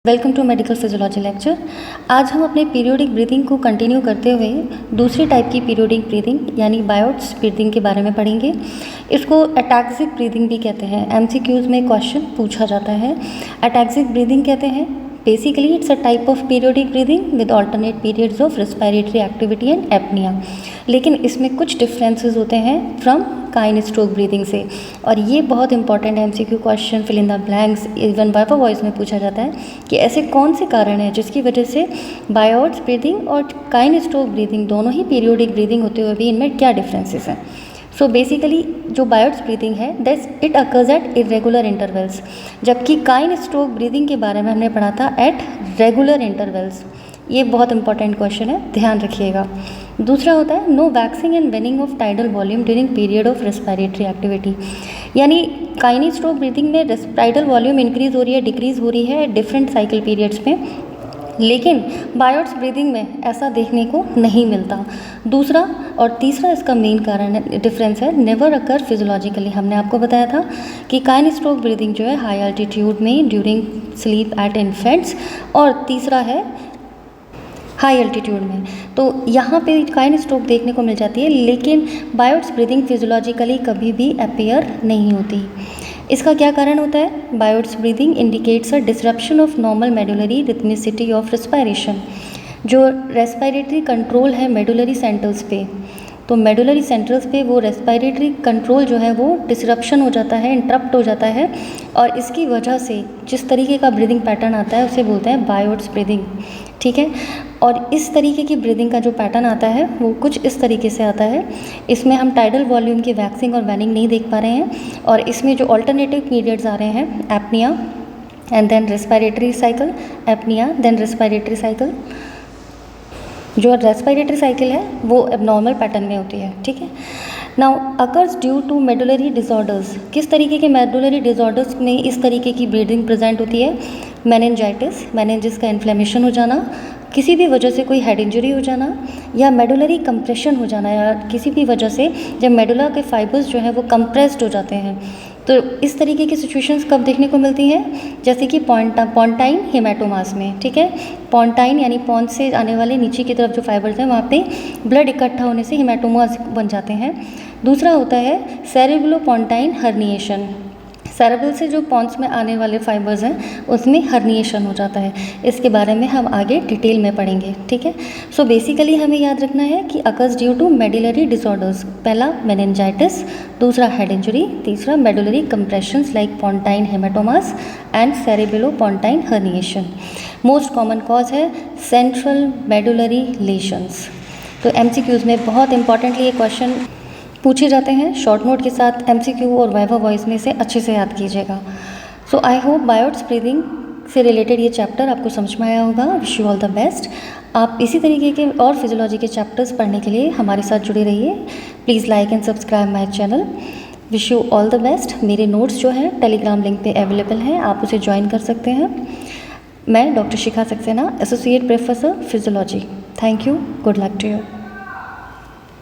Welcome to medical physiology lecture. आज हम अपने पीरियोडिक ब्रीदिंग को कंटिन्यू करते हुए दूसरी टाइप की पीरियोडिक ब्रीदिंग यानी बायोट्स ब्रीदिंग के बारे में पढ़ेंगे। इसको अटैक्सिक ब्रीदिंग भी कहते हैं। एमसीक्यूज़ में क्वेश्चन पूछा जाता है। अटैक्सिक ब्रीदिंग कहते हैं basically it's a type of periodic breathing with alternate periods of respiratory activity and apnoea. लेकिन इसमें कुछ डिफरेंसेस होते हैं फ्रॉम काइन स्ट्रोक ब्रीदिंग से, और ये बहुत important MCQ question fill in the blanks even viva voce में पूछा जाता है कि ऐसे कौन से कारण हैं जिसकी वजह से बायोट्स ब्रीदिंग और काइन स्ट्रोक ब्रीदिंग दोनों ही पीरियोडिक ब्रीदिंग होते हुए भी इनमें क्या डिफरेंसेस हैं। सो बेसिकली जो बायोट्स ब्रीदिंग है that it occurs at irregular intervals, जबकि काइन स्ट्रोक ब्रीदिंग के बारे में हमने पढ़ा था एट रेगुलर इंटरवल्स। ये बहुत इंपॉर्टेंट क्वेश्चन है, ध्यान रखिएगा। दूसरा होता है no waxing and waning of tidal volume during period of respiratory activity, यानी काइन स्ट्रोक ब्रीदिंग में टाइडल वॉल्यूम इंक्रीज हो रही है, डिक्रीज हो रही है डिफरेंट साइकिल पीरियड्स में, लेकिन बायोट्स ब्रीदिंग में ऐसा देखने को नहीं मिलता। दूसरा और तीसरा इसका मेन कारण है डिफरेंस है नेवर अकर फिजियोलॉजिकली। हमने आपको बताया था कि काइन स्ट्रोक ब्रीदिंग जो है हाई अल्टीट्यूड में ड्यूरिंग स्लीप एट इन्फेंट्स, और तीसरा है हाई अल्टीट्यूड में। तो यहाँ पे काइन स्ट्रोक देखने को मिल जाती है, लेकिन बायोट्स ब्रीदिंग फिजियोलॉजिकली कभी भी अपीयर नहीं होती। इसका क्या कारण होता है? Biot's breathing indicates a disruption of normal medullary rhythmicity of respiration. जो रेस्पिरेटरी कंट्रोल है मेडुलरी सेंटर्स पे, तो मेडुलरी सेंटर्स पे वो रेस्पिरेटरी कंट्रोल जो है वो डिसरप्शन हो जाता है, इंटरप्ट हो जाता है, और इसकी वजह से जिस तरीके का ब्रीदिंग पैटर्न आता है उसे बोलते हैं बायोट्स ब्रीदिंग। ठीक है, और इस तरीके की ब्रीदिंग का जो पैटर्न आता है वो कुछ इस तरीके से आता है। इसमें हम टाइडल वॉल्यूम की वैक्सिंग और वैनिंग नहीं देख पा रहे हैं, और इसमें जो ऑल्टरनेटिव पीरियड्स आ रहे हैं apnoea and then respiratory cycle, apnoea then respiratory cycle. जो रेस्पिरेटरी साइकिल है वो एबनॉर्मल पैटर्न में होती है। ठीक है, now occurs due to medullary disorders. किस तरीके के मेडुलरी डिसऑर्डर्स में इस तरीके की ब्रीदिंग प्रेजेंट होती है? मेनिंजाइटिस, मेनिंजिस का इन्फ्लेमेशन हो जाना, किसी भी वजह से कोई हेड इंजरी हो जाना, या मेडुलरी कंप्रेशन हो जाना, या किसी भी वजह से जब मेडुला के फाइबर्स जो हैं वो कंप्रेस्ड हो जाते हैं। तो इस तरीके की सिचुएशंस कब देखने को मिलती हैं? जैसे कि पॉन्टाइन हेमाटोमास में। ठीक है, पॉन्टाइन यानी पॉन्ट से आने वाले नीचे की तरफ जो फाइबर्स हैं वहाँ पे ब्लड इकट्ठा होने से हेमाटोमास बन जाते हैं। दूसरा होता है सेरेब्रोपॉन्टाइन हर्निएशन। सेरेब्रल से जो पॉन्ट्स में आने वाले फाइबर्स हैं उसमें हर्निएशन हो जाता है। इसके बारे में हम आगे डिटेल में पढ़ेंगे। ठीक है, सो बेसिकली हमें याद रखना है कि occurs due to medullary disorders. पहला मेनिंजाइटिस, दूसरा हेड इंजरी, तीसरा medullary compressions like pontine hematomas and cerebropontine herniation. Most common cause है सेंट्रल मेडुलरी लेशंस। तो एमसीक्यूज़ में बहुत इंपॉर्टेंटली ये क्वेश्चन पूछे जाते हैं शॉर्ट नोट के साथ। एमसीक्यू और वाइवा वॉइस में से अच्छे से याद कीजिएगा। सो आई होप बायोट्स ब्रीदिंग से रिलेटेड ये चैप्टर आपको समझ में आया होगा। Wish you all the best. आप इसी तरीके के और फिजियोलॉजी के चैप्टर्स पढ़ने के लिए हमारे साथ जुड़े रहिए। Please like and subscribe my channel. Wish you all the best. मेरे नोट्स जो हैं टेलीग्राम लिंक पे अवेलेबल हैं, आप उसे ज्वाइन कर सकते हैं। मैं doctor Shikha Saxena, associate professor physiology. Thank you, good luck to you.